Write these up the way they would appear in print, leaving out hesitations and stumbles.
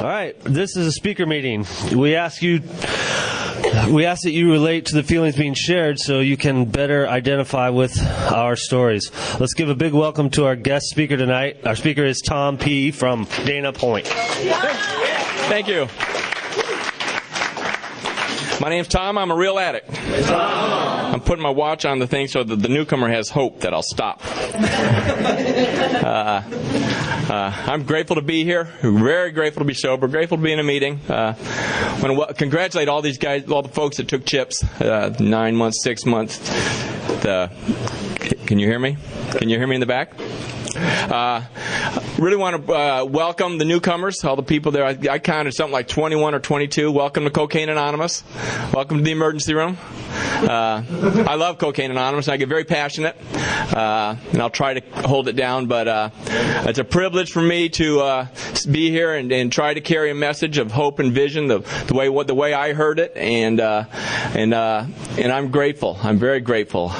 All right, this is a speaker meeting. We ask that you relate to the feelings being shared so you can better identify with our stories. Let's give a big welcome to our guest speaker tonight. Our speaker is Tom P. from Dana Point. Thank you. My name's Tom. I'm a real addict. I'm putting my watch on the thing so that the newcomer has hope that I'll stop. I'm grateful to be here. Very grateful to be sober. Grateful to be in a meeting. I want to congratulate all these guys, all the folks that took chips. 9 months, 6 months. Can you hear me? Can you hear me in the back? Really want to welcome the newcomers, all the people there. I counted something like 21 or 22. Welcome to Cocaine Anonymous. Welcome to the emergency room. I love Cocaine Anonymous. I get very passionate, and I'll try to hold it down. But it's a privilege for me to be here and try to carry a message of hope and vision, the way I heard it, and I'm grateful. I'm very grateful.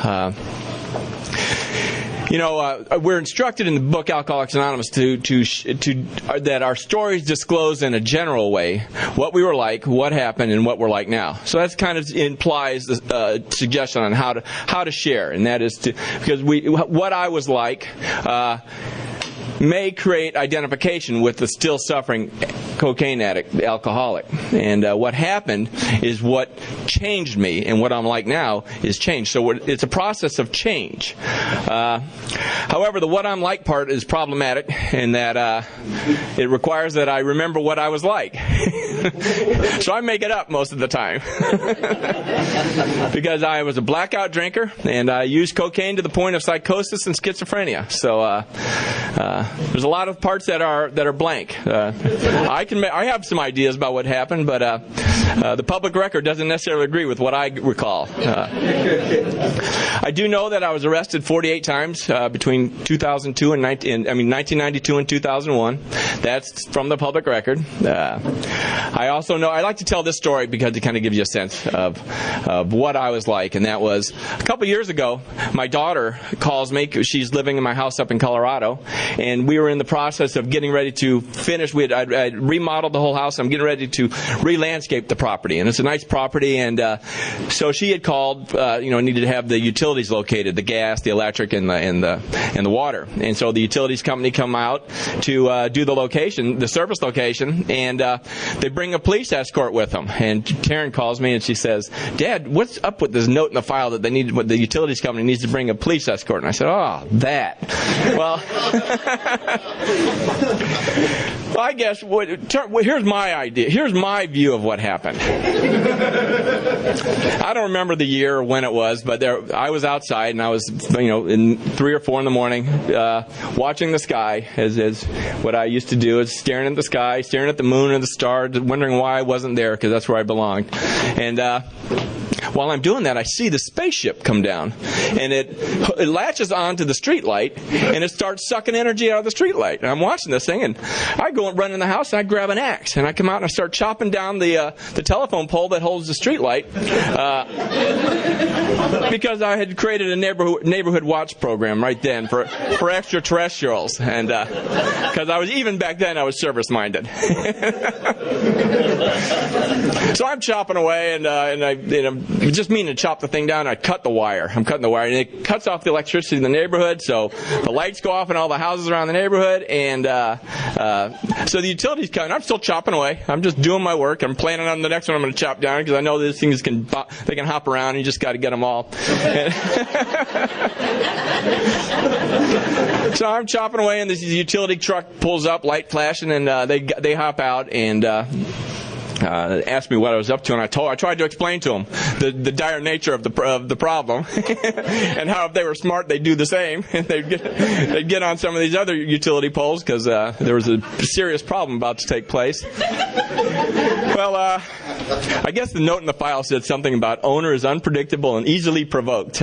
We're instructed in the book Alcoholics Anonymous that our stories disclose in a general way what we were like, what happened, and what we're like now. So that kind of implies a suggestion on how to share, and that is because what I was like may create identification with the still suffering cocaine addict, the alcoholic. And what happened is what changed me, and what I'm like now is changed. So it's a process of change. However, the what I'm like part is problematic in that it requires that I remember what I was like. So I make it up most of the time. Because I was a blackout drinker, and I used cocaine to the point of psychosis and schizophrenia. So there's a lot of parts that are blank. I have some ideas about what happened, but the public record doesn't necessarily agree with what I recall. I do know that I was arrested 48 times between 2002 and 1992 and 2001. That's from the public record. I also know I like to tell this story because it kind of gives you a sense of what I was like, and that was a couple years ago. My daughter calls me because she's living in my house up in Colorado, and we were in the process of getting ready to finish. I'd remodeled the whole house. I'm getting ready to re-landscape the property, and it's a nice property. And so she had called, needed to have the utilities located, the gas, the electric, and the water. And so the utilities company come out to do the location, the service location, and they bring a police escort with them. And Taryn calls me and she says, "Dad, what's up with this note in the file that the utilities company needs to bring a police escort?" And I said, "Oh, that." Well. Well, I guess here's my idea. Here's my view of what happened. I don't remember the year or when it was, but I was outside, and I was, in 3 or 4 in the morning, watching the sky, as what I used to do is staring at the sky, staring at the moon and the stars, wondering why I wasn't there, because that's where I belonged. And while I'm doing that, I see the spaceship come down, and it latches onto the street light, and it starts sucking energy out of the street light. And I'm watching this thing, and I go and run in the house, and I grab an axe, and I come out and I start chopping down the telephone pole that holds the street light, because I had created a neighborhood watch program right then for extraterrestrials, and because I was, even back then, I was service minded. So I'm chopping away, and I just meaning to chop the thing down. I cut the wire. I'm cutting the wire, and it cuts off the electricity in the neighborhood. So the lights go off in all the houses around the neighborhood, and so the utilities come. I'm still chopping away. I'm just doing my work. I'm planning on the next one I'm going to chop down because I know these things can hop around. And you just got to get them all. So I'm chopping away, and this utility truck pulls up, light flashing, and they hop out and asked me what I was up to, and I tried to explain to them the dire nature of the problem, and how if they were smart, they'd do the same. They'd get on some of these other utility poles because there was a serious problem about to take place. Well, I guess the note in the file said something about owner is unpredictable and easily provoked.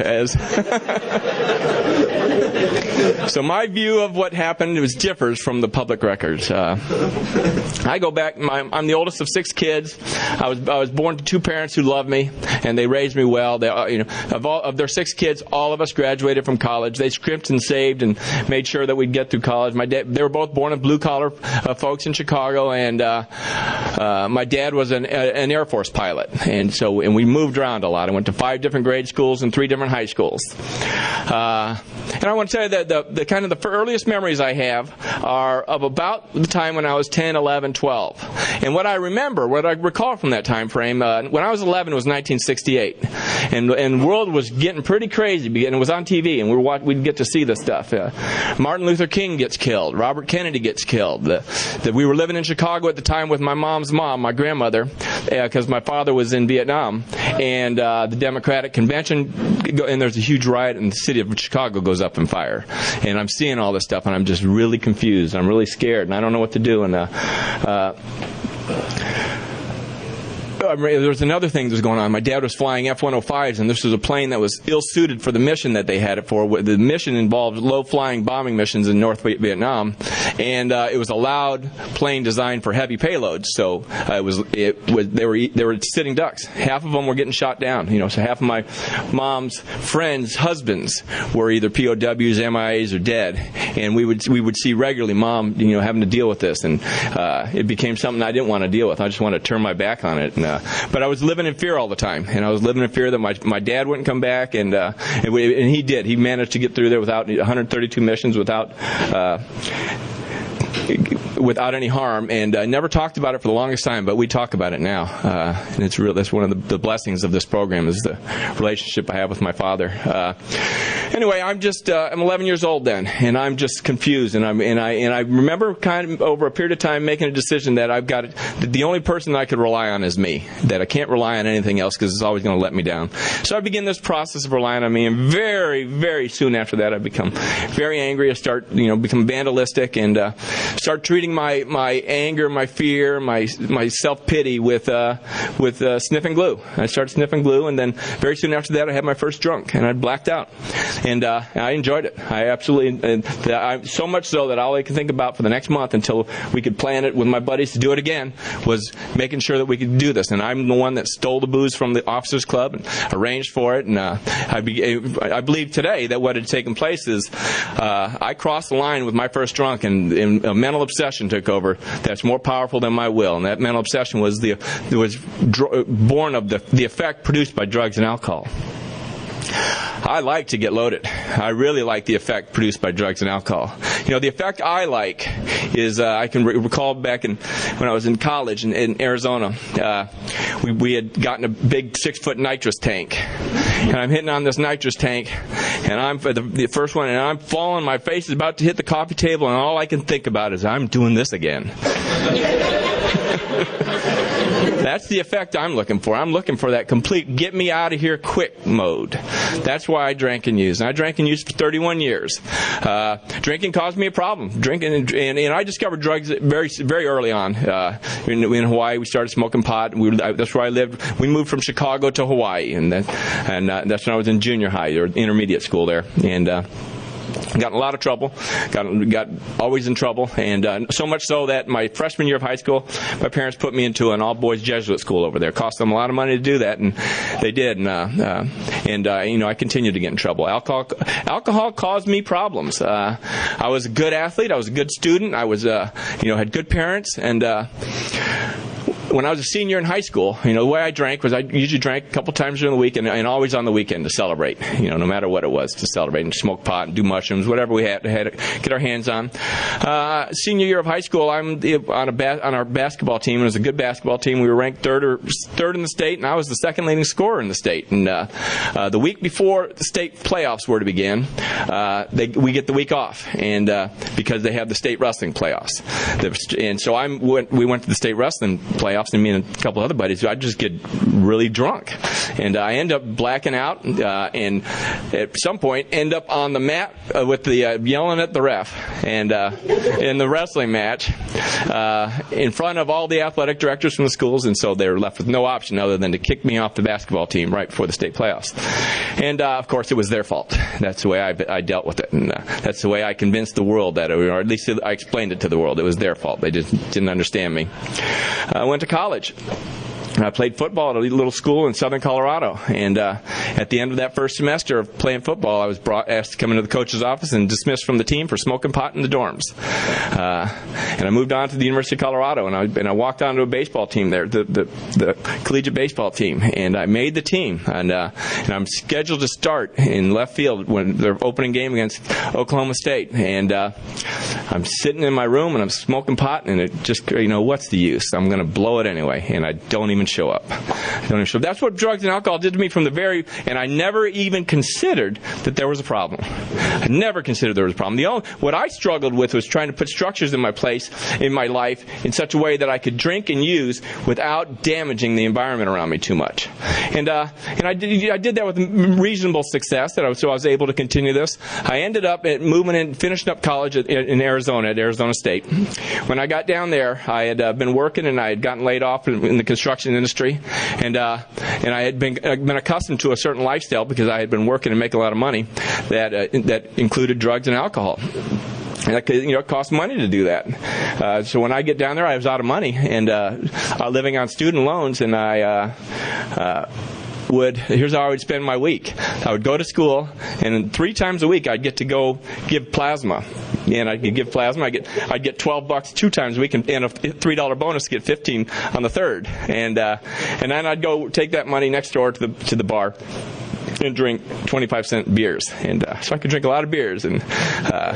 So my view of what happened differs from the public records. I go back. I'm the oldest of 6 kids. I was born to 2 parents who loved me, and they raised me well. They, of their 6 kids, all of us graduated from college. They scrimped and saved and made sure that we'd get through college. They were both born of blue-collar folks in Chicago, and my dad was an Air Force pilot, and we moved around a lot. I went to 5 different grade schools and 3 different high schools. And I want to tell you that the earliest memories I have are of about the time when I was 10, 11, 12. And what I recall from that time frame, when I was 11, it was 1968. And the world was getting pretty crazy, and it was on TV, and we'd get to see this stuff. Martin Luther King gets killed. Robert Kennedy gets killed. We were living in Chicago at the time with my mom's mom, my grandmother, because my father was in Vietnam. And the Democratic Convention, and there's a huge riot, and the city of Chicago goes up in fire. And I'm seeing all this stuff, and I'm just really confused. I'm really scared, and I don't know what to do. And there was another thing that was going on. My dad was flying F-105s, and this was a plane that was ill-suited for the mission that they had it for. The mission involved low-flying bombing missions in North Vietnam, and it was a loud plane designed for heavy payloads. So they were sitting ducks. Half of them were getting shot down. So half of my mom's friends' husbands were either POWs, MIAs, or dead, and we would see regularly Mom, having to deal with this, and it became something I didn't want to deal with. I just wanted to turn my back on it. But I was living in fear all the time, and I was living in fear that my dad wouldn't come back, and he did. He managed to get through there without 132 missions without any harm, and I never talked about it for the longest time, but we talk about it now. And that's one of the blessings of this program, is the relationship I have with my father. Anyway, I'm 11 years old then, and I'm just confused, and I remember kind of over a period of time making a decision that the only person that I could rely on is me, that I can't rely on anything else because it's always going to let me down. So I begin this process of relying on me, and very, very soon after that I become very angry. I start, become vandalistic, and start treating my anger, my fear, my self-pity with sniffing glue. I started sniffing glue, and then very soon after that I had my first drunk, and I blacked out. And I enjoyed it. I absolutely, so much so that all I could think about for the next month until we could plan it with my buddies to do it again was making sure that we could do this. And I'm the one that stole the booze from the officers club and arranged for it. And I believe today that what had taken place is I crossed the line with my first drunk, and a mental obsession took over that's more powerful than my will. And that mental obsession was born of the effect produced by drugs and alcohol. I like to get loaded. I really like the effect produced by drugs and alcohol. The effect I like is I can recall back when I was in college in Arizona, we had gotten a big 6-foot nitrous tank, and I'm hitting on this nitrous tank, and I'm the first one, and I'm falling. My face is about to hit the coffee table, and all I can think about is I'm doing this again. That's the effect I'm looking for. I'm looking for that complete get me out of here quick mode. That's why I drank and used. And I drank and used for 31 years. Drinking caused me a problem. Drinking and I discovered drugs very, very early on. In Hawaii, we started smoking pot. That's where I lived. We moved from Chicago to Hawaii, and that's when I was in junior high or intermediate school there. And got in a lot of trouble, got always in trouble, and so much so that my freshman year of high school, my parents put me into an all-boys Jesuit school over there. It cost them a lot of money to do that, and they did. And I continued to get in trouble. Alcohol caused me problems. I was a good athlete. I was a good student. I was, had good parents, and when I was a senior in high school, the way I drank was I usually drank a couple times during the week and always on the weekend to celebrate, no matter what it was, to celebrate and smoke pot and do mushrooms, whatever we had to get our hands on. Senior year of high school, I'm on our basketball team. It was a good basketball team. We were ranked third in the state, and I was the second leading scorer in the state. And the week before the state playoffs were to begin, we get the week off, and because they have the state wrestling playoffs. And so we went to the state wrestling playoffs. playoffs, and me and a couple other buddies, I'd just get really drunk. And I end up blacking out, and at some point end up on the mat with the yelling at the ref, and in the wrestling match in front of all the athletic directors from the schools, and so they were left with no option other than to kick me off the basketball team right before the state playoffs. And of course, it was their fault. That's the way I dealt with it, and that's the way I convinced the world that, or at least I explained it to the world. It was their fault. They just didn't understand me. I went to college. I played football at a little school in southern Colorado, and at the end of that first semester of playing football, I was asked to come into the coach's office and dismissed from the team for smoking pot in the dorms. And I moved on to the University of Colorado, and I walked onto a baseball team there, the collegiate baseball team, and I made the team, and I'm scheduled to start in left field when their opening game against Oklahoma State, and I'm sitting in my room and I'm smoking pot, and it just, what's the use? I'm going to blow it anyway, and I don't even show up. That's what drugs and alcohol did to me from the and I never even considered that there was a problem. I never considered there was a problem. What I struggled with was trying to put structures in my life in such a way that I could drink and use without damaging the environment around me too much. And I did that with reasonable success, so I was able to continue this. I ended up finishing up college in Arizona, at Arizona State. When I got down there, I had been working, and I had gotten laid off in the construction industry, and I had been accustomed to a certain lifestyle because I had been working and making a lot of money that included drugs and alcohol. And it cost money to do that. So when I get down there, I was out of money and living on student loans, and here's how I would spend my week. I would go to school, and 3 times a week I'd get to go give plasma. And I could give plasma. I'd get $12 2 times a week, and a $3 bonus to get 15 on the third. And then I'd go take that money next door to the bar and drink 25-cent beers, and so I could drink a lot of beers, and I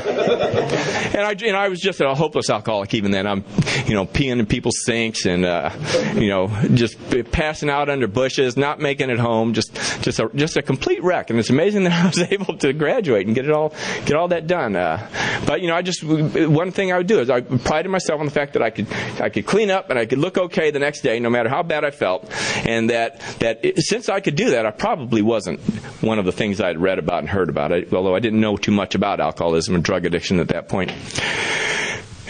was just a hopeless alcoholic even then. I'm peeing in people's sinks, and just passing out under bushes, not making it home, just a complete wreck. And it's amazing that I was able to graduate and get all that done. But one thing I would do is I prided myself on the fact that I could clean up and I could look okay the next day, no matter how bad I felt, and since I could do that, I probably wasn't one of the things I had read about and heard about, although I didn't know too much about alcoholism and drug addiction at that point.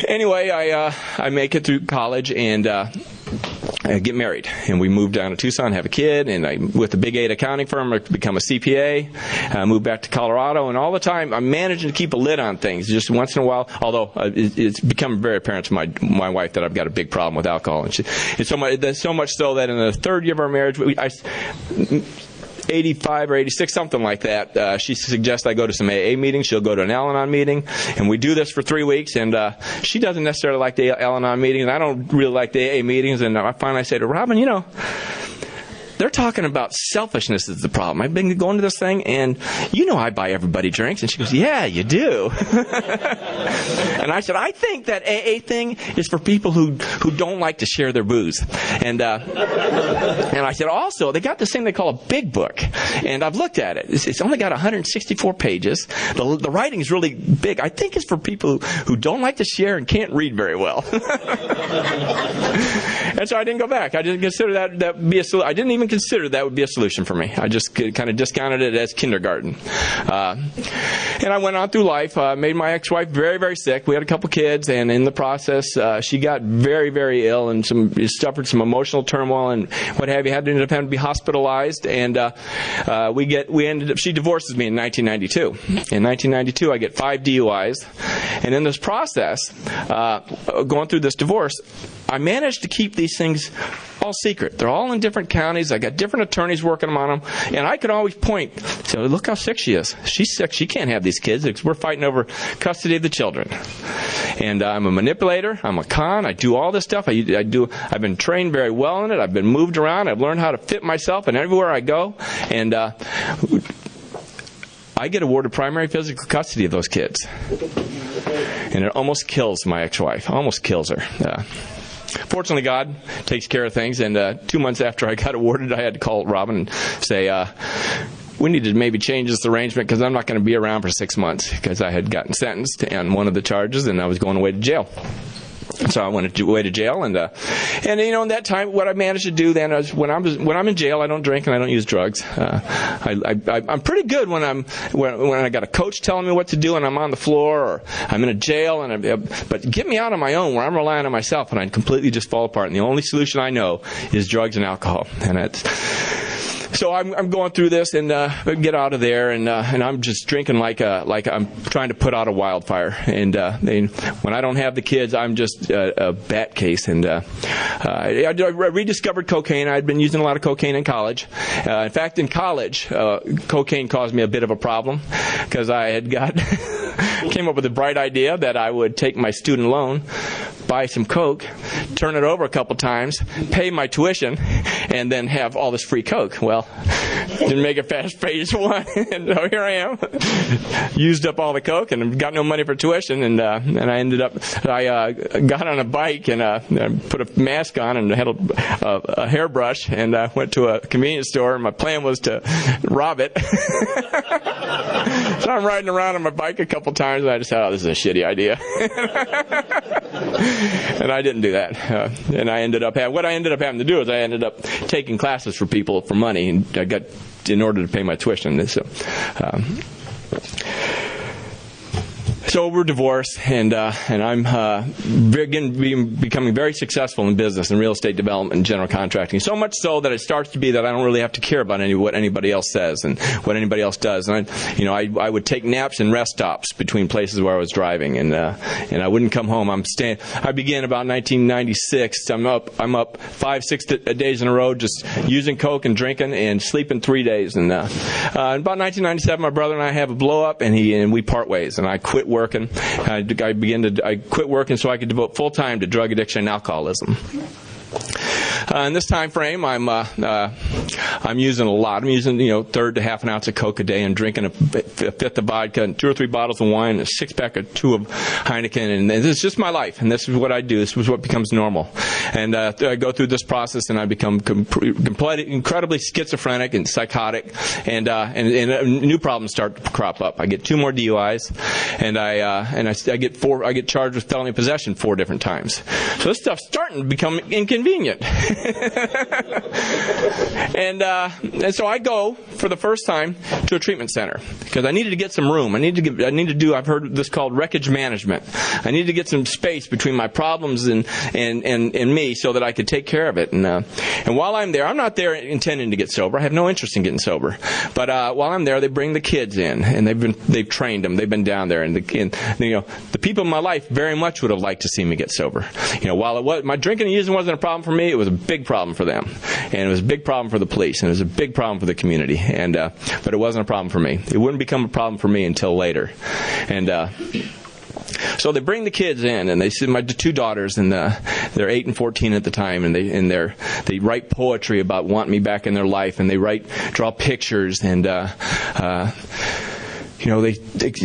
Anyway, I make it through college, and I get married, and we moved down to Tucson, have a kid, and with a Big 8 accounting firm, I become a CPA. I moved back to Colorado, and all the time I'm managing to keep a lid on things. Just once in a while, although it's become very apparent to my wife that I've got a big problem with alcohol, and so much so that in the third year of our marriage, 85 or 86, something like that, she suggests I go to some AA meetings. She'll go to an Al-Anon meeting, and we do this for 3 weeks, and she doesn't necessarily like the Al-Anon meetings, and I don't really like the AA meetings, and I finally say to Robin, they're talking about selfishness is the problem. I've been going to this thing, and I buy everybody drinks. And she goes, yeah, you do. And I said, I think that AA thing is for people who don't like to share their booze. And I said, also, they got this thing they call a big book. And I've looked at it. It's only got 164 pages. The writing is really big. I think it's for people who don't like to share and can't read very well. And so I didn't go back. I didn't consider that be a solution. I didn't even consider that would be a solution for me. I just kind of discounted it as kindergarten. And I went on through life, made my ex-wife very, very sick. We had a couple kids, and in the process, she got very, very ill and suffered some emotional turmoil and what have you. Had to end up having to be hospitalized, and she divorces me in 1992. In 1992, I get 5 DUIs, and in this process, going through this divorce, I managed to keep these things all secret. They're all in different counties. I got different attorneys working on them, and I could always point. So look how sick she is. She's sick. She can't have these kids. We're fighting over custody of the children. And I'm a manipulator. I'm a con. I do all this stuff. I've been trained very well in it. I've been moved around. I've learned how to fit myself in everywhere I go. And I get awarded primary physical custody of those kids. And it almost kills my ex-wife. Almost kills her. Fortunately, God takes care of things, and 2 months after I got awarded, I had to call Robin and say, we need to maybe change this arrangement because I'm not going to be around for 6 months, because I had gotten sentenced on one of the charges, and I was going away to jail. So I went away to jail, and in that time, what I managed to do then is when I'm in jail, I don't drink and I don't use drugs. I'm pretty good when I got a coach telling me what to do and I'm on the floor, or I'm in a jail, but get me out on my own where I'm relying on myself and I completely just fall apart. And the only solution I know is drugs and alcohol, So I'm going through this and get out of there, and I'm just drinking like I'm trying to put out a wildfire. And when I don't have the kids, I'm just a bat case. And I rediscovered cocaine. I'd been using a lot of cocaine in college. In fact, in college, cocaine caused me a bit of a problem because I had came up with a bright idea that I would take my student loan, buy some coke, turn it over a couple times, pay my tuition, and then have all this free coke. Well, didn't make it past phase one, and so here I am, used up all the coke and got no money for tuition, and I ended up, I got on a bike and put a mask on and had a hairbrush, and went to a convenience store, and my plan was to rob it. So I'm riding around on my bike a couple times, and I just thought, oh, this is a shitty idea. And I didn't do that. And I ended up having to do is I ended up taking classes for people for money, and I got in order to pay my tuition. So we're divorced, and I'm becoming very successful in business and real estate development and general contracting. So much so that it starts to be that I don't really have to care about what anybody else says and what anybody else does. And I would take naps and rest stops between places where I was driving, and I wouldn't come home. I began about 1996. I'm up 5-6 days in a row just using coke and drinking and sleeping 3 days. And about 1997, my brother and I have a blow up, and we part ways, and I quit working. I quit working so I could devote full time to drug addiction and alcoholism. In this time frame, I'm using a lot. I'm using, third to half an ounce of Coke a day, and drinking a fifth of vodka and 2 or 3 bottles of wine, and a 6-pack or 2 of Heineken, and this is just my life, and this is what I do. This is what becomes normal. And I go through this process, and I become incredibly schizophrenic and psychotic, and new problems start to crop up. I get 2 more DUIs, and I get charged with felony possession 4 different times. So this stuff's starting to become inconvenient. And so I go for the first time to a treatment center because I needed to get some room. I've heard this called wreckage management. I needed to get some space between my problems and me so that I could take care of it. And while I'm there, I'm not there intending to get sober. I have no interest in getting sober. But while I'm there, they bring the kids in, and they've trained them. They've been down there, and the people in my life very much would have liked to see me get sober. While my drinking and using wasn't a problem for me, it was a big problem for them, and it was a big problem for the police, and it was a big problem for the community, but it wasn't a problem for me. It wouldn't become a problem for me until later. So they bring the kids in, and they see my 2 daughters, and they're 8 and 14 at the time, and they write poetry about wanting me back in their life, and they draw pictures, and they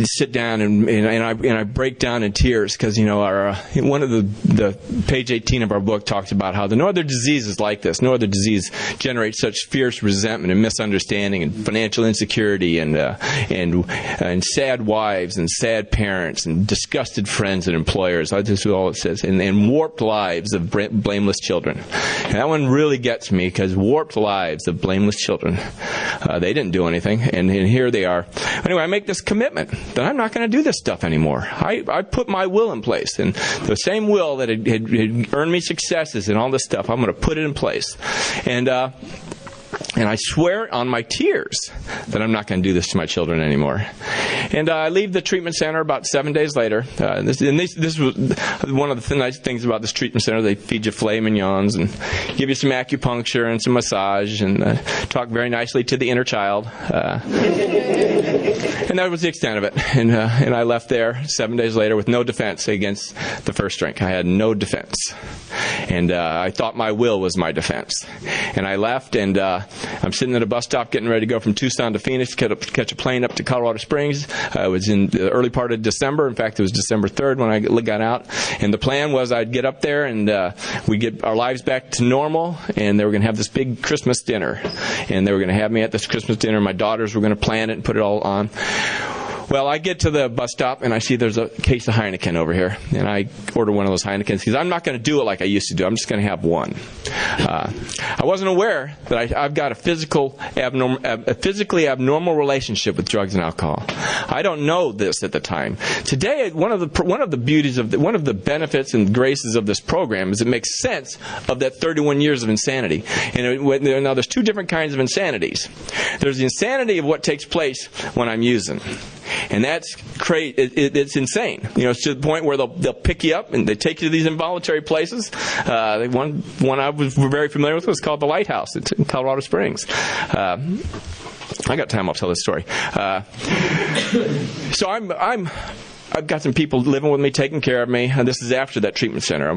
sit down, and I break down in tears because one of the page 18 of our book talks about how no other disease is like this. No other disease generates such fierce resentment and misunderstanding and financial insecurity and sad wives and sad parents and disgusted friends and employers. That's just all it says. And warped lives of blameless children. And that one really gets me because warped lives of blameless children. They didn't do anything, and here they are. Anyway, I make this commitment that I'm not going to do this stuff anymore. I put my will in place, and the same will that had earned me successes and all this stuff, I'm going to put it in place. And I swear on my tears that I'm not going to do this to my children anymore. And I leave the treatment center about 7 days later. This was one of the nice things about this treatment center. They feed you filet mignons and give you some acupuncture and some massage and talk very nicely to the inner child. And that was the extent of it. And I left there 7 days later with no defense against the first drink. I had no defense. And I thought my will was my defense. And I left, and I'm sitting at a bus stop getting ready to go from Tucson to Phoenix, catch a plane up to Colorado Springs. It was in the early part of December. In fact, it was December 3rd when I got out. And the plan was I'd get up there, and we'd get our lives back to normal, and they were going to have this big Christmas dinner. And they were going to have me at this Christmas dinner. My daughters were going to plan it and put it all on. Well, I get to the bus stop, and I see there's a case of Heineken over here. And I order one of those Heinekens because I'm not going to do it like I used to do. I'm just going to have one. I wasn't aware that I've got a physically abnormal relationship with drugs and alcohol. I don't know this at the time. Today, one of the beauties of one of the benefits and graces of this program is it makes sense of that 31 years of insanity. And now there's two different kinds of insanities. There's the insanity of what takes place when I'm using. And that's crazy. It's insane. It's to the point where they'll pick you up and they take you to these involuntary places. One I was very familiar with was called the Lighthouse in Colorado Springs. I got time. I'll tell this story. So I've got some people living with me, taking care of me. And this is after that treatment center.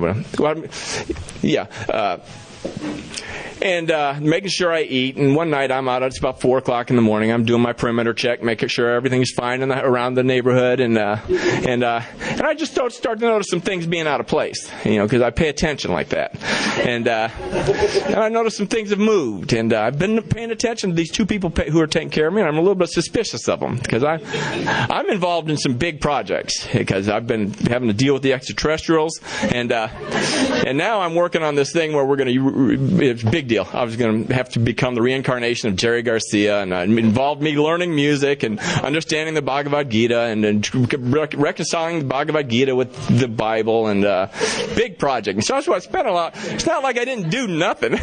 And making sure I eat. And one night I'm out. It's about 4 o'clock in the morning. I'm doing my perimeter check, making sure everything's fine around the neighborhood. And I just start to notice some things being out of place, because I pay attention like that. And I notice some things have moved. And I've been paying attention to these two people who are taking care of me. And I'm a little bit suspicious of them because I'm involved in some big projects because I've been having to deal with the extraterrestrials. And now I'm working on this thing where we're going to. It's a big deal. I was going to have to become the reincarnation of Jerry Garcia, and it involved me learning music and understanding the Bhagavad Gita and reconciling the Bhagavad Gita with the Bible, and big project. And so that's what I spent a lot. It's not like I didn't do nothing.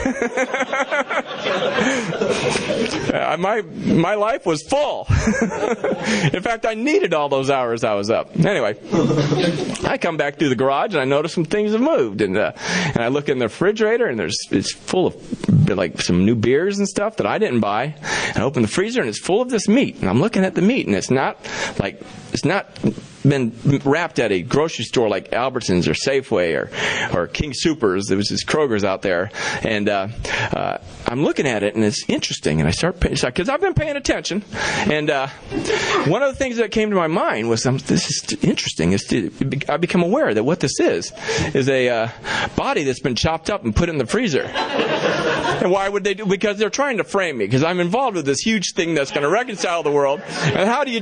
My life was full. In fact, I needed all those hours I was up. Anyway, I come back through the garage and I notice some things have moved, and I look in the refrigerator and it's full of like some new beers and stuff that I didn't buy. And I open the freezer and it's full of this meat. And I'm looking at the meat and it's not been wrapped at a grocery store like Albertsons or Safeway or King Soopers. There was this Kroger's out there, and I'm looking at it and it's interesting. And I start because I've been paying attention. And one of the things that came to my mind was this is interesting. I become aware that what this is a body that's been chopped up and put in the freezer. And why would they do? Because they're trying to frame me. Because I'm involved with this huge thing that's going to reconcile the world. And how do you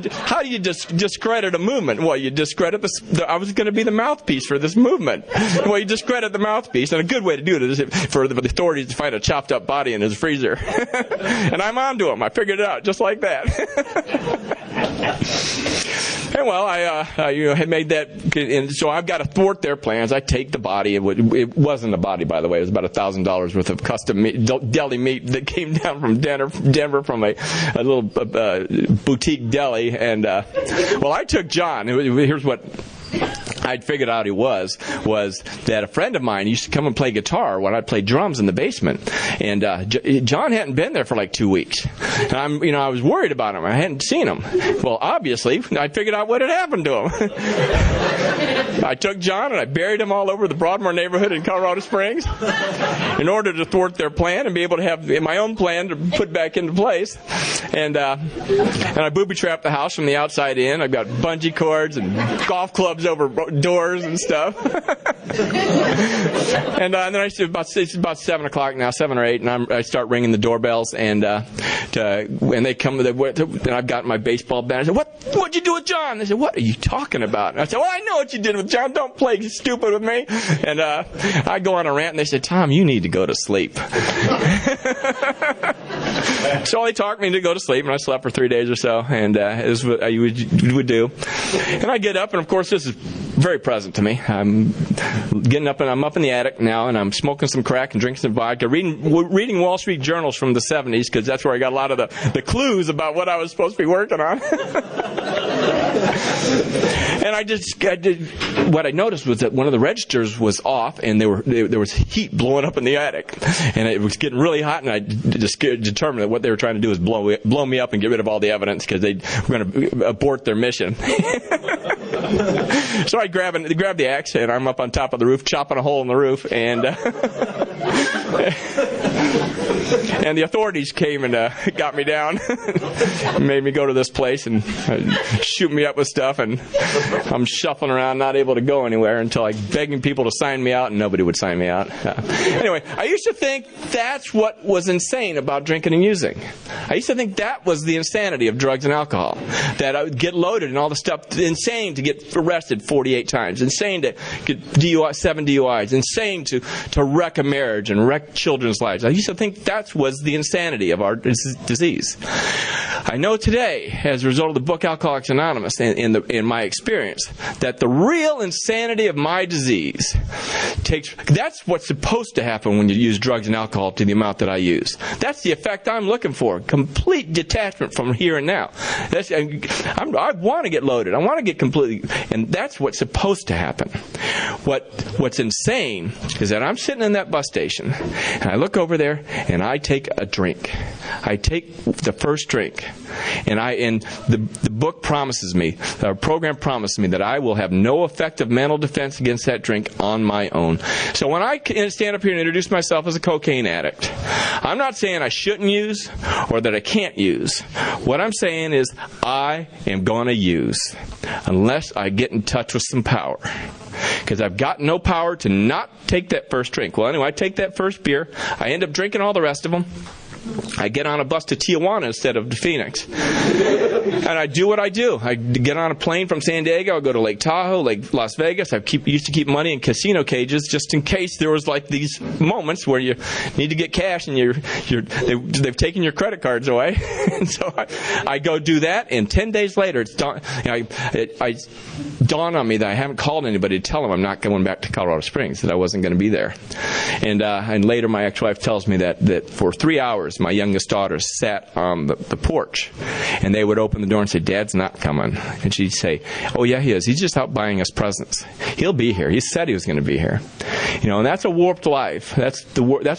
discredit a movement? Well, you discredit I was going to be the mouthpiece for this movement. Well, you discredit the mouthpiece, and a good way to do it is for the authorities to find a chopped up body in his freezer. And I'm onto him. I figured it out just like that. And well, I had made that, and so I've got to thwart their plans. I take the body. It wasn't a body, by the way. It was about $1,000 worth of custom deli meat that came down from Denver from a little boutique deli. And well, I took John. Here's what I'd figured out he was that a friend of mine used to come and play guitar when I'd play drums in the basement. And John hadn't been there for like 2 weeks. And I was worried about him. I hadn't seen him. Well, obviously, I figured out what had happened to him. I took John and I buried him all over the Broadmoor neighborhood in Colorado Springs in order to thwart their plan and be able to have my own plan to put back into place. And I booby-trapped the house from the outside in. I've got bungee cords and golf clubs over doors and stuff. And then it's about 7 o'clock now, 7 or 8, and I start ringing the doorbells, and they come and I've got my baseball bat. I said, what'd you do with John? They said, what are you talking about? And I said, well, I know what you did with John. Don't play stupid with me. And I go on a rant, and they said, Tom, you need to go to sleep. So they talked me to go to sleep, and I slept for 3 days or so, and it was what I would do. And I get up, and of course this is very present to me. I'm getting up, and I'm up in the attic now, and I'm smoking some crack and drinking some vodka, reading Wall Street journals from the 70s, because that's where I got a lot of the clues about what I was supposed to be working on. And what I noticed was that one of the registers was off, and there was heat blowing up in the attic, and it was getting really hot, and I just determined that what they were trying to do is blow me up and get rid of all the evidence because they were going to abort their mission. So I grab the axe, and I'm up on top of the roof, chopping a hole in the roof, and And the authorities came and got me down, made me go to this place and shoot me up with stuff, and I'm shuffling around, not able to go anywhere until I begging people to sign me out, and nobody would sign me out. Anyway, I used to think that's what was insane about drinking and using. I used to think that was the insanity of drugs and alcohol, that I would get loaded and all the stuff. Insane to get arrested 48 times, insane to get 7 DUIs, insane to wreck a marriage and wreck children's lives. I used to think that was the insanity of our disease. I know today, as a result of the book Alcoholics Anonymous, in my experience, that the real insanity of my disease that's what's supposed to happen when you use drugs and alcohol to the amount that I use. That's the effect I'm looking for. Complete detachment from here and now. I want to get loaded. I want to get completely, and that's what's supposed to happen. What's insane is that I'm sitting in that bus station, and I look over there, and I take a drink. I take the first drink, and the book promises me, the program promises me, that I will have no effective mental defense against that drink on my own. So when I stand up here and introduce myself as a cocaine addict, I'm not saying I shouldn't use or that I can't use. What I'm saying is I am going to use unless I get in touch with some power. Because I've got no power to not take that first drink. Well, anyway, I take that first beer. I end up drinking all the rest of them. I get on a bus to Tijuana instead of to Phoenix. And I do what I do. I get on a plane from San Diego. I go to Lake Tahoe, Lake Las Vegas. I used to keep money in casino cages just in case there was like these moments where you need to get cash and they've taken your credit cards away. And so I go do that, and 10 days later it dawned on me that I haven't called anybody to tell them I'm not going back to Colorado Springs, that I wasn't going to be there. And later my ex-wife tells me that for 3 hours my youngest daughter sat on the porch, and they would open the door and say, "Dad's not coming." And she'd say, "Oh yeah, he is. He's just out buying us presents. He'll be here. He said he was going to be here." And that's a warped life. That's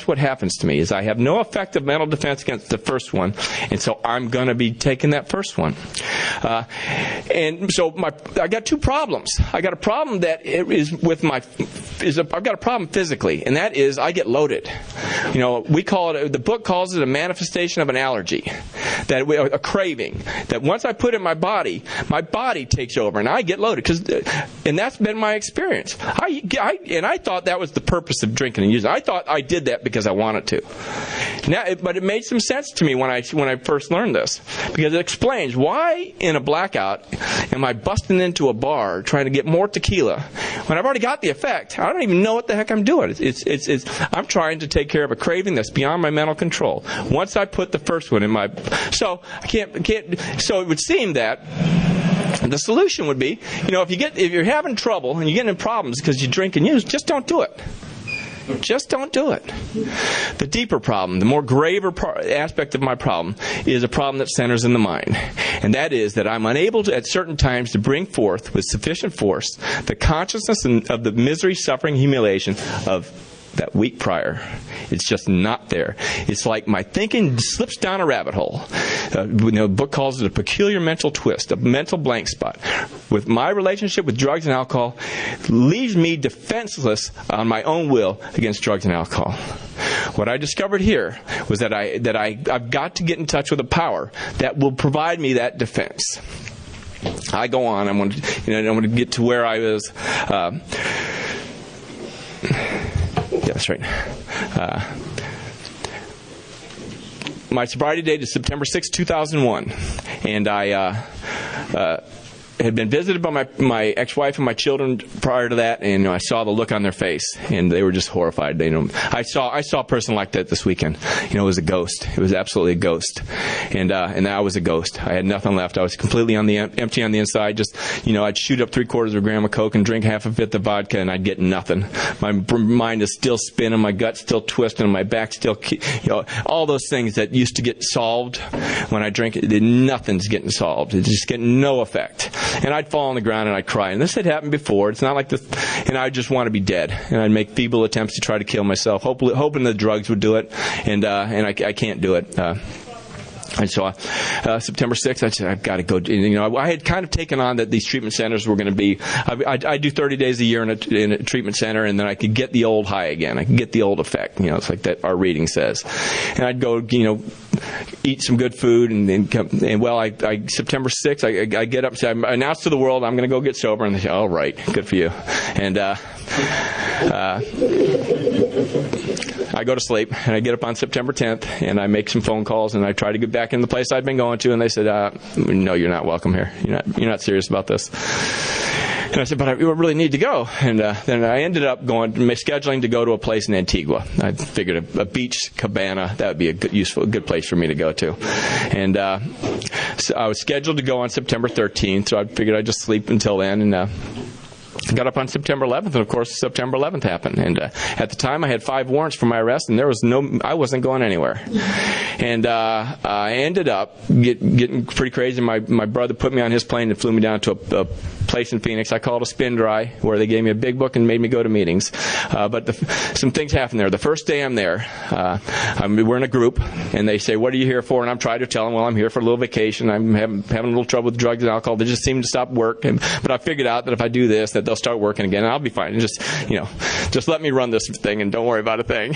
what happens to me, is I have no effective mental defense against the first one, and so I'm going to be taking that first one. And so I got two problems. I got a problem that I've got a problem physically, and that is I get loaded. We call it, the book calls it a manifestation of an allergy, a craving, that once I put it in my body takes over and I get loaded. And that's been my experience. I thought that was the purpose of drinking and using. I thought I did that because I wanted to. But it made some sense to me when I first learned this, because it explains why in a blackout am I busting into a bar trying to get more tequila when I've already got the effect. I don't even know what the heck I'm doing. I'm trying to take care of a craving that's beyond my mental control. Once I put the first one in so I can't. So it would seem that the solution would be, if you're having trouble and you're getting in problems because you drink and use, just don't do it. Just don't do it. The deeper problem, the more graver aspect of my problem, is a problem that centers in the mind. And that is that I'm unable to, at certain times, to bring forth with sufficient force the consciousness of the misery, suffering, humiliation of that week prior. It's just not there. It's like my thinking slips down a rabbit hole. The book calls it a peculiar mental twist, a mental blank spot. With my relationship with drugs and alcohol, leaves me defenseless on my own will against drugs and alcohol. What I discovered here was that I've got to get in touch with a power that will provide me that defense. I go on. I want to get to where I was. Yeah, that's right. My sobriety date is September 6, 2001. And I had been visited by my ex-wife and my children prior to that, and I saw the look on their face, and they were just horrified. I saw a person like that this weekend. It was a ghost. It was absolutely a ghost, and I was a ghost. I had nothing left. I was completely empty on the inside. Just I'd shoot up 3/4 of a gram of Coke and drink half a fifth of vodka, and I'd get nothing. My mind is still spinning, my gut's still twisting, my back still, all those things that used to get solved when I drink. Nothing's getting solved. It's just getting no effect. And I'd fall on the ground and I'd cry. And this had happened before. It's not like this. And I'd just want to be dead. And I'd make feeble attempts to try to kill myself, hoping the drugs would do it. And I can't do it. And so September 6th, I said, I've got to go. I had kind of taken on that these treatment centers were going to be, I do 30 days a year in a treatment center, and then I could get the old high again. I could get the old effect. It's like that our reading says. And I'd go, eat some good food, and then come, and September 6th, I get up and say, I announce to the world, I'm going to go get sober. And they say, all right, good for you. And I go to sleep, and I get up on September 10th, and I make some phone calls, and I try to get back in the place I'd been going to, and they said, no, you're not welcome here. You're not serious about this. And I said, but I really need to go. And then I ended up scheduling to go to a place in Antigua. I figured a beach cabana, that would be a good place for me to go to. And so I was scheduled to go on September 13th, so I figured I'd just sleep until then. And got up on September 11th, and of course September 11th happened. And at the time I had 5 warrants for my arrest, and I wasn't going anywhere. And I ended up getting pretty crazy. My brother put me on his plane and flew me down to a place in Phoenix. I call it a spin dry, where they gave me a big book and made me go to meetings. But some things happened there. The first day I'm there, we're in a group, and they say, what are you here for? And I'm trying to tell them, well, I'm here for a little vacation. I'm having a little trouble with drugs and alcohol. They just seem to stop work. But I figured out that if I do this, that they'll start working again, and I'll be fine. And just let me run this thing, and don't worry about a thing.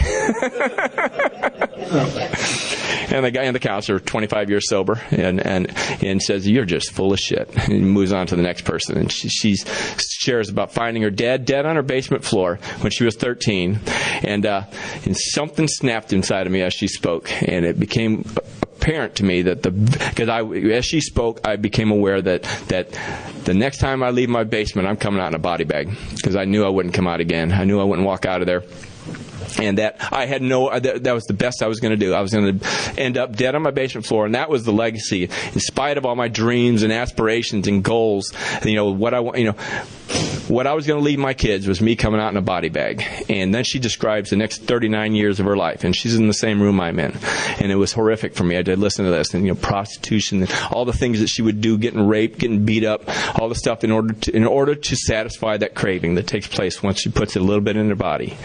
And the guy in the counselor, 25 years sober, and says, you're just full of shit. And he moves on to the next person. And she shares about finding her dad dead on her basement floor when she was 13. And something snapped inside of me as she spoke. And it became apparent to me that as she spoke, I became aware that the next time I leave my basement, I'm coming out in a body bag. Because I knew I wouldn't come out again. I knew I wouldn't walk out of there. And that was the best I was going to do. I was going to end up dead on my basement floor, and that was the legacy. In spite of all my dreams and aspirations and goals, what I was going to leave my kids was me coming out in a body bag. And then she describes the next 39 years of her life, and she's in the same room I'm in. And it was horrific for me. I did listen to this, and prostitution, and all the things that she would do, getting raped, getting beat up, all the stuff in order to satisfy that craving that takes place once she puts it a little bit in her body.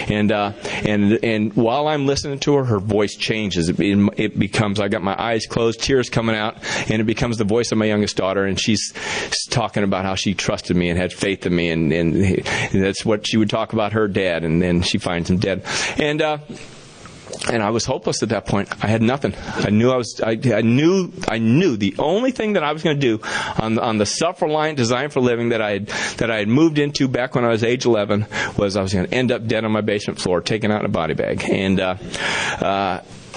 And while I'm listening to her voice changes. It becomes, I got my eyes closed, tears coming out, and it becomes the voice of my youngest daughter, and she's talking about how she trusted me and had faith in me, and that's what she would talk about her dad, and then she finds him dead. And I was hopeless at that point. I had nothing. I knew the only thing that I was going to do on the self-reliant design for living that I had moved into back when I was age 11 was I was going to end up dead on my basement floor, taken out in a body bag. And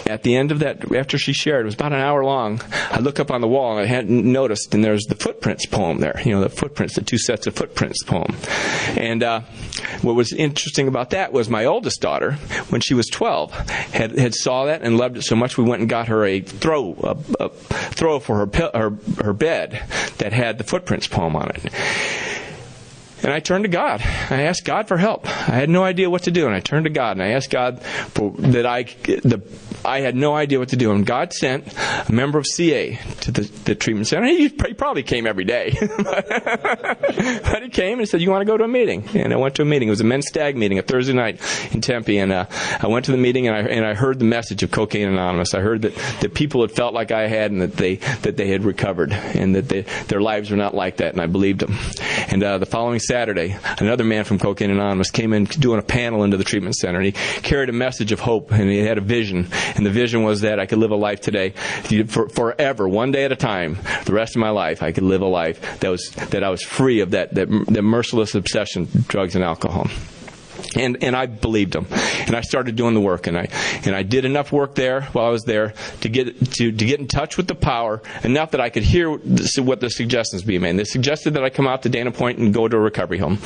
at the end of that, after she shared, it was about an hour long, I look up on the wall, and I hadn't noticed, and there's the footprints poem there. The footprints, the 2 sets of footprints poem. And what was interesting about that was my oldest daughter, when she was 12, had saw that and loved it so much we went and got her a throw for her bed that had the footprints poem on it. And I turned to God. I asked God for help. I had no idea what to do, and I turned to God, and I asked God I had no idea what to do. And God sent a member of CA to the treatment center. He probably came every day. But he came and said, you want to go to a meeting? And I went to a meeting. It was a men's stag meeting, a Thursday night in Tempe. And I went to the meeting, and I heard the message of Cocaine Anonymous. I heard that people had felt like I had, and that they had recovered, and that their lives were not like that, and I believed them. And the following Saturday, another man from Cocaine Anonymous came in doing a panel into the treatment center, and he carried a message of hope, and he had a vision. And the vision was that I could live a life today, forever, one day at a time, the rest of my life. I could live a life that I was free of that merciless obsession with drugs and alcohol. And I believed him, and I started doing the work, and I did enough work there while I was there to get in touch with the power enough that I could hear what the suggestions being made. They suggested that I come out to Dana Point and go to a recovery home,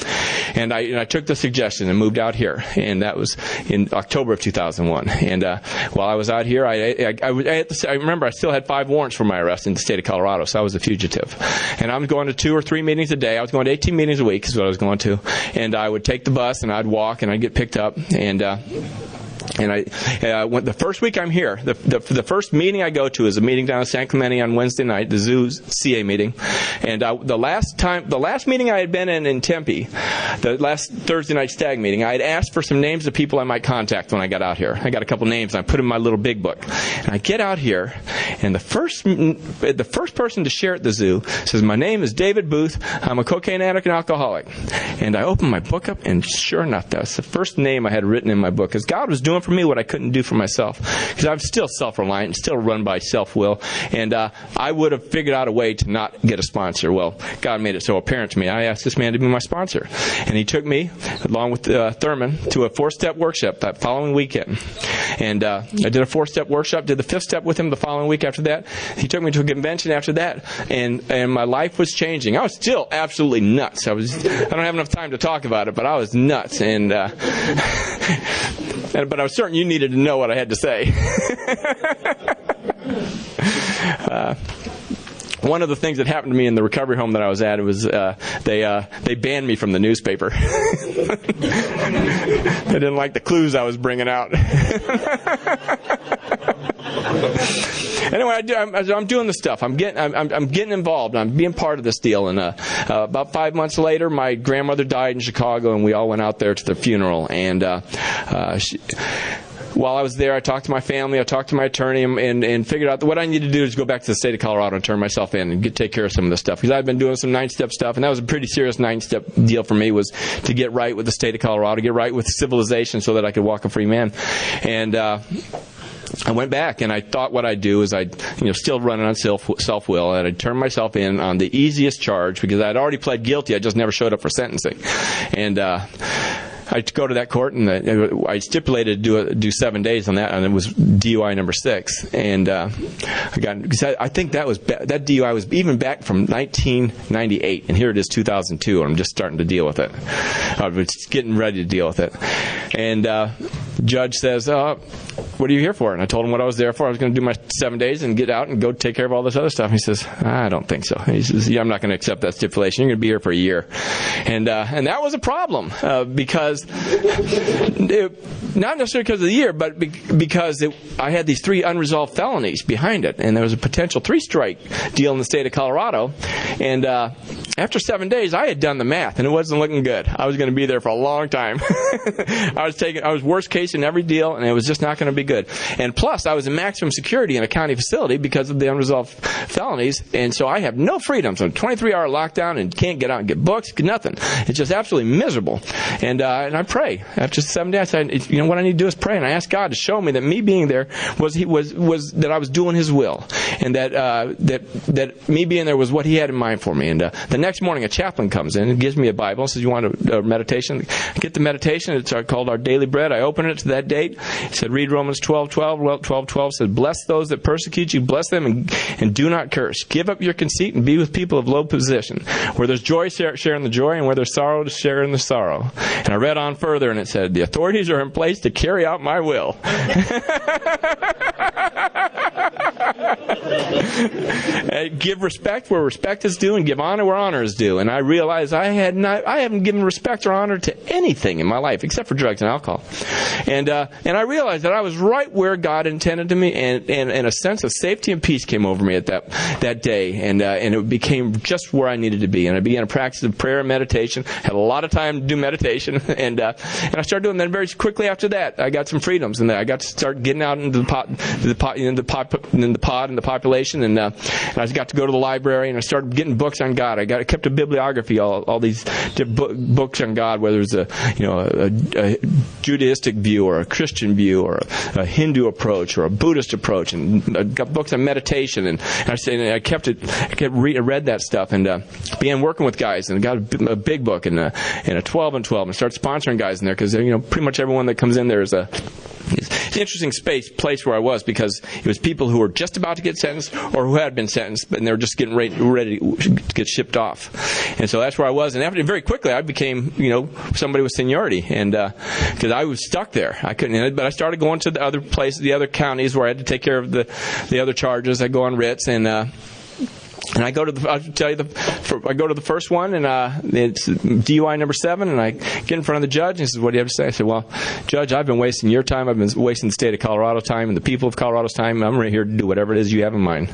and I took the suggestion and moved out here, and that was in October of 2001. And while I was out here, I remember I still had 5 warrants for my arrest in the state of Colorado, so I was a fugitive, and I was going to 2 or 3 meetings a day. I was going to 18 meetings a week is what I was going to, and I would take the bus and I'd walk and I'd get picked up, and And I went the first week I'm here. The first meeting I go to is a meeting down in San Clemente on Wednesday night, the Zoo's CA meeting. And the last meeting I had been in Tempe, the last Thursday night stag meeting, I had asked for some names of people I might contact when I got out here. I got a couple names, and I put them in my little big book. And I get out here, and the first person to share at the Zoo says, "My name is David Booth. I'm a cocaine addict and alcoholic." And I opened my book up, and sure enough, that was the first name I had written in my book, because God was doing for me what I couldn't do for myself, because I'm still self-reliant and still run by self-will, and I would have figured out a way to not get a sponsor. Well, God made it so apparent to me. I asked this man to be my sponsor, and he took me, along with Thurman, to a 4-step workshop that following weekend. And I did a 4-step workshop, did the 5th step with him the following week after that. He took me to a convention after that, and my life was changing. I was still absolutely nuts. I don't have enough time to talk about it, but I was nuts, and but I was certain you needed to know what I had to say. One of the things that happened to me in the recovery home that I was at, it was they banned me from the newspaper. They didn't like the clues I was bringing out. Anyway, I'm doing the stuff. I'm getting involved. I'm being part of this deal. And about 5 months later, my grandmother died in Chicago, and we all went out there to the funeral. And while I was there, I talked to my family, I talked to my attorney, and figured out that what I needed to do is go back to the state of Colorado and turn myself in and take care of some of this stuff. Because I've been doing some 9-step stuff, and that was a pretty serious 9-step deal for me, was to get right with the state of Colorado, get right with civilization so that I could walk a free man. And I went back, and I thought what I'd do is I'd, still running on self-will, and I'd turn myself in on the easiest charge, because I'd already pled guilty. I just never showed up for sentencing. And I'd go to that court, and I stipulated to do 7 days on that, and it was DUI number 6. And I think that DUI was even back from 1998, and here it is 2002, and I'm just starting to deal with it. I was getting ready to deal with it. And the judge says, "What are you here for?" And I told him what I was there for. I was going to do my 7 days and get out and go take care of all this other stuff. And he says, "I don't think so." He says, "Yeah, I'm not going to accept that stipulation. You're going to be here for a year." And that was a problem, because not necessarily because of the year, but because I had these 3 unresolved felonies behind it, and there was a potential 3-strike deal in the state of Colorado. And after 7 days, I had done the math, and it wasn't looking good. I was going to be there for a long time. I was worst case in every deal, and it was just not going to be good. And plus, I was in maximum security in a county facility because of the unresolved felonies, and so I have no freedom. So 23-hour lockdown, and can't get out and get books, nothing. It's just absolutely miserable. And I pray. After 7 days, I said, what I need to do is pray, and I asked God to show me that me being there was that I was doing His will, and that me being there was what He had in mind for me. And the next morning, a chaplain comes in and gives me a Bible and says, "You want a meditation?" I get the meditation. It's called Our Daily Bread. I open it to that date. He said, "Read Romans 12:12." Well, 12:12 says, "Bless those that persecute you, bless them, and do not curse. Give up your conceit and be with people of low position. Where there's joy, share in the joy, and where there's sorrow, share in the sorrow." And I read on further, and it said, "The authorities are in place to carry out my will." Give respect where respect is due, and give honor where honor is due. And I realized I haven't given respect or honor to anything in my life except for drugs and alcohol. And I realized that I was right where God intended to me, and a sense of safety and peace came over me at that day, and it became just where I needed to be. And I began a practice of prayer and meditation. Had a lot of time to do meditation, and I started doing that. Very quickly after that, I got some freedoms, and I got to start getting out into the population, and I got to go to the library, and I started getting books on God. I kept a bibliography, all these books on God, whether it's a Judaistic view or a Christian view or a Hindu approach or a Buddhist approach, and I got books on meditation, and I read that stuff, and began working with guys, and got a big book and a 12 and 12, and started sponsoring guys in there, because pretty much everyone that comes in there is it's an interesting place where I was, because it was people who were just about to get sentenced or who had been sentenced, and they were just getting ready to get shipped off. And so that's where I was. And very quickly, I became, somebody with seniority, and because I was stuck there, I couldn't. But I started going to the other places, the other counties where I had to take care of the other charges. I go on writs, and And I go to I go to the first one, and it's DUI number 7, and I get in front of the judge, and he says, "What do you have to say?" I said, "Well, Judge, I've been wasting your time. I've been wasting the state of Colorado time and the people of Colorado's time. I'm right here to do whatever it is you have in mind."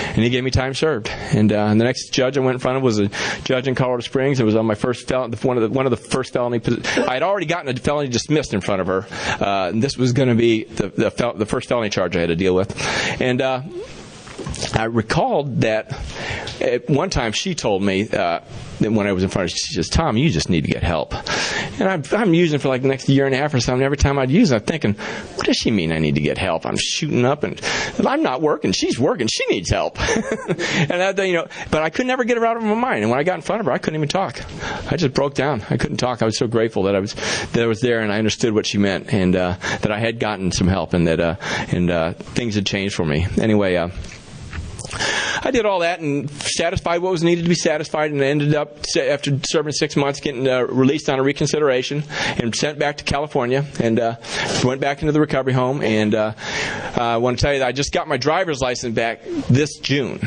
And he gave me time served. And the next judge I went in front of was a judge in Colorado Springs. It was on my first one of the first felony. I had already gotten a felony dismissed in front of her. This was going to be the first felony charge I had to deal with, and I recalled that at one time she told me that when I was in front of her, she says, "Tom, you just need to get help." And I'm using it for like the next year and a half or something. Every time I'd use it, I'm thinking, what does she mean I need to get help? I'm shooting up, and I'm not working. She's working. She needs help. And but I could never get her out of my mind. And when I got in front of her, I couldn't even talk. I just broke down. I couldn't talk. I was so grateful that I was there, and I understood what she meant, and that I had gotten some help, and that things had changed for me. Anyway. I did all that and satisfied what was needed to be satisfied, and ended up, after serving 6 months, getting released on a reconsideration and sent back to California, and went back into the recovery home. And I want to tell you that I just got my driver's license back this June.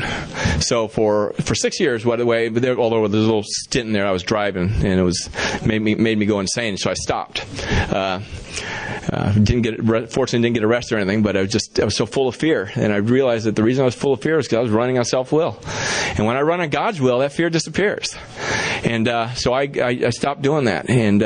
So for 6 years, although there's a little stint in there, I was driving, and it was made me go insane, so I stopped. Fortunately didn't get arrested or anything, but I was so full of fear, and I realized that the reason I was full of fear is because I was running on self-will. And when I run on God's will, that fear disappears. And so I stopped doing that, and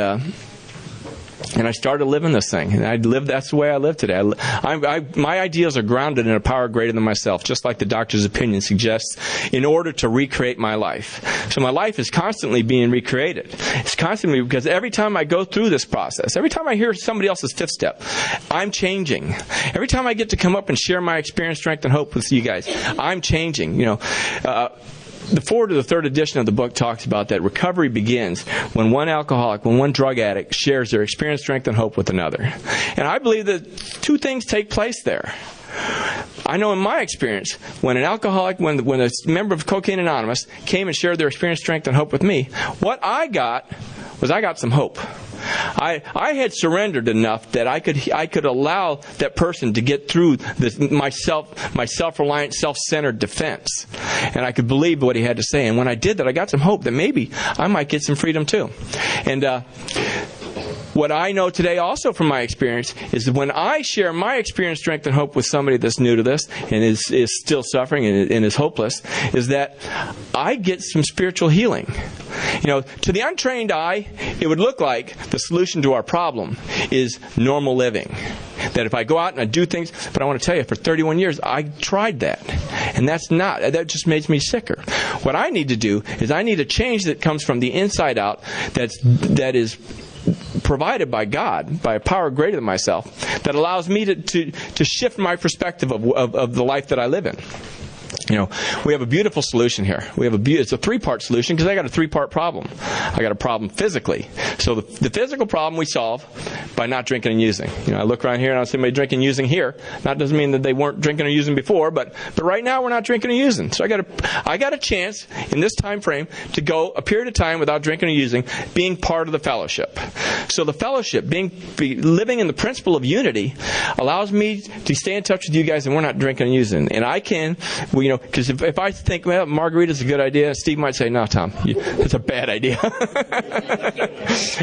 I started living this thing. And that's the way I live today. My ideals are grounded in a power greater than myself, just like the doctor's opinion suggests, in order to recreate my life. So my life is constantly being recreated. It's constantly, because every time I go through this process, every time I hear somebody else's fifth step, I'm changing. Every time I get to come up and share my experience, strength, and hope with you guys, I'm changing. The forward to the 3rd edition of the book talks about that recovery begins when one alcoholic, when one drug addict shares their experience, strength, and hope with another. And I believe that 2 things take place there. I know in my experience, when an alcoholic, when a member of Cocaine Anonymous came and shared their experience, strength, and hope with me, what I got some hope. I had surrendered enough that I could allow that person to get through my self-reliant, self-centered defense, and I could believe what he had to say. And when I did that, I got some hope that maybe I might get some freedom too. And what I know today also from my experience is that when I share my experience, strength, and hope with somebody that's new to this and is still suffering and is hopeless, is that I get some spiritual healing. To the untrained eye, it would look like the solution to our problem is normal living. That if I go out and I do things, but I want to tell you, for 31 years, I tried that. And that just makes me sicker. What I need to do is I need a change that comes from the inside out, that is provided by God, by a power greater than myself, that allows me to shift my perspective of the life that I live in. We have a beautiful solution here. It's a 3-part solution because I got a 3-part problem. I got a problem physically. So the physical problem we solve by not drinking and using. I look around here and I see somebody drinking and using here. That doesn't mean that they weren't drinking or using before, but right now we're not drinking or using. So I got a chance in this time frame to go a period of time without drinking or using, being part of the fellowship. So the fellowship, living in the principle of unity, allows me to stay in touch with you guys, and we're not drinking and using. And I can, because if I think, well, margarita's a good idea, Steve might say, no, Tom, that's a bad idea.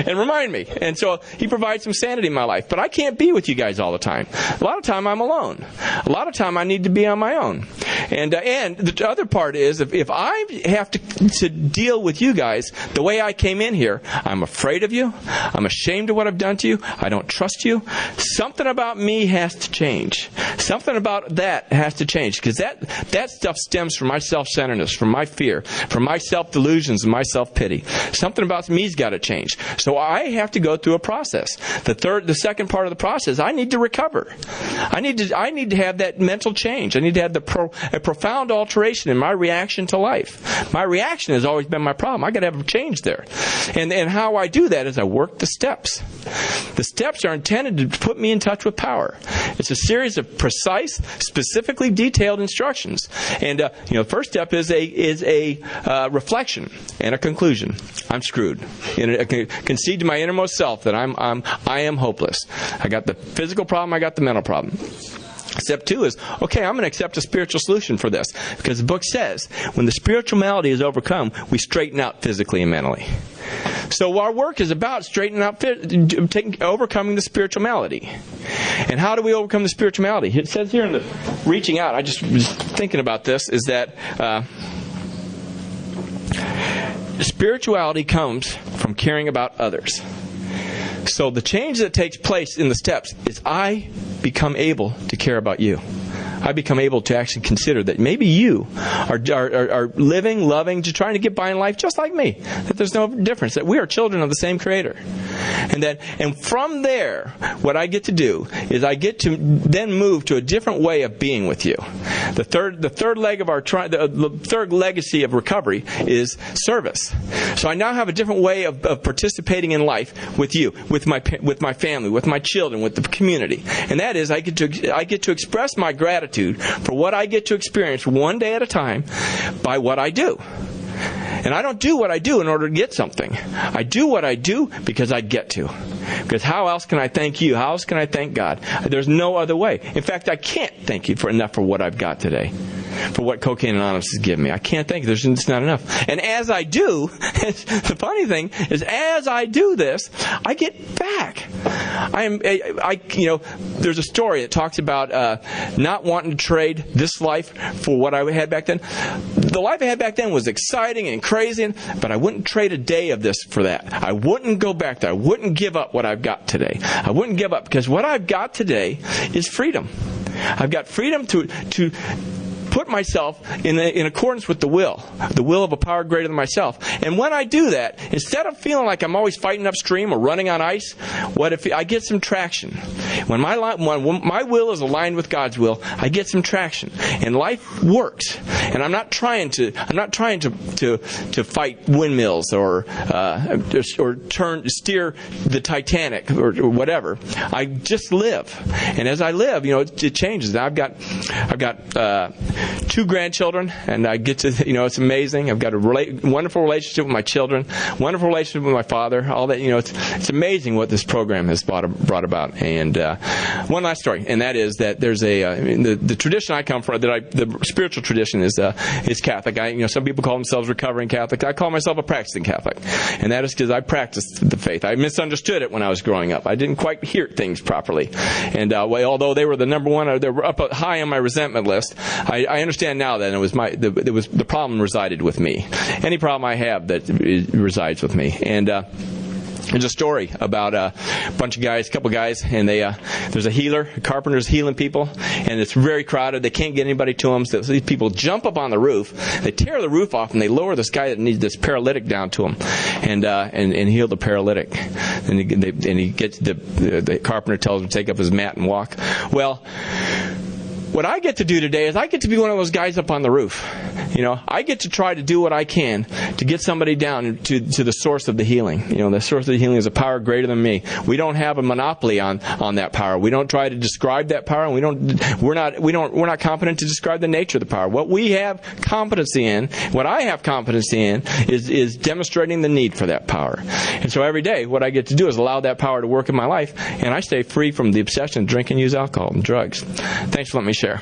And remind me. And so he provides some sanity in my life. But I can't be with you guys all the time. A lot of time I'm alone. A lot of time I need to be on my own. And the other part is, if I have to deal with you guys the way I came in here, I'm afraid of you. I'm ashamed of what I've done to you. I don't trust you. Something about me has to change. Something about that has to change. Because that stuff stems from my self-centeredness, from my fear, from my self-delusions and my self-pity. Something about me's got to change. So I have to go through a process. The second part of the process, I need to recover. I need to have that mental change. I need to have a profound alteration in my reaction to life. My reaction has always been my problem. I got to have a change there. And how I do that is I work the steps. The steps are intended to put me in touch with power. It's a series of precise, specifically detailed instructions. And the first step is a reflection and a conclusion. I'm screwed. I concede to my innermost self that I am hopeless. I got the physical problem. I got the mental problem. Step 2 is, okay, I'm going to accept a spiritual solution for this. Because the book says, when the spiritual malady is overcome, we straighten out physically and mentally. So our work is about straightening out, overcoming the spiritual malady. And how do we overcome the spiritual malady? It says here in the reaching out, I just was thinking about this, is that spirituality comes from caring about others. So the change that takes place in the steps is I become able to care about you. I become able to actually consider that maybe you are living, loving, just trying to get by in life just like me. That there's no difference. That we are children of the same Creator. And from there, what I get to do is I get to then move to a different way of being with you. The third leg of the third legacy of recovery is service. So I now have a different way of participating in life with you, with my family, with my children, with the community. And that is I get to express my gratitude for what I get to experience one day at a time by what I do. And I don't do what I do in order to get something. I do what I do because I get to. Because how else can I thank you? How else can I thank God? There's no other way. In fact, I can't thank you enough for what I've got today. For what Cocaine Anonymous has given me. I can't thank you. It's not enough. And as I do, the funny thing is as I do this, I get back. There's a story that talks about not wanting to trade this life for what I had back then. The life I had back then was exciting and crazy, but I wouldn't trade a day of this for that. I wouldn't go back there. I wouldn't give up what I've got today. I wouldn't give up because what I've got today is freedom. I've got freedom to put myself in accordance with the will of a power greater than myself. And when I do that, instead of feeling like I'm always fighting upstream or running on ice, what if I get some traction? When my will is aligned with God's will, I get some traction, and life works. And I'm not trying to fight windmills or steer the Titanic or whatever. I just live, and as I live, it changes. I've got 2 grandchildren, and I get to, it's amazing. I've got a wonderful relationship with my children, wonderful relationship with my father. All that, it's amazing what this program has brought about. And one last story, and that is that there's the tradition I come from, the spiritual tradition is Catholic. Some people call themselves recovering Catholic. I call myself a practicing Catholic, and that is because I practiced the faith. I misunderstood it when I was growing up. I didn't quite hear things properly, and although they were the number one, they were up high on my resentment list. I understand now that the problem resided with me. Any problem I have that resides with me. And there's a story about a couple guys, and there's a healer, a carpenter's healing people, and it's very crowded. They can't get anybody to them, so these people jump up on the roof, they tear the roof off, and they lower this guy that needs this paralytic down to him, and heal the paralytic. And he gets the carpenter tells him to take up his mat and walk. Well, what I get to do today is I get to be one of those guys up on the roof. I get to try to do what I can to get somebody down to the source of the healing. The source of the healing is a power greater than me. We don't have a monopoly on that power. We don't try to describe that power, and we're not competent to describe the nature of the power. What we have competency in, what I have competency in, is demonstrating the need for that power. And so every day, what I get to do is allow that power to work in my life, and I stay free from the obsession of drink and use alcohol and drugs. Thanks for letting me share.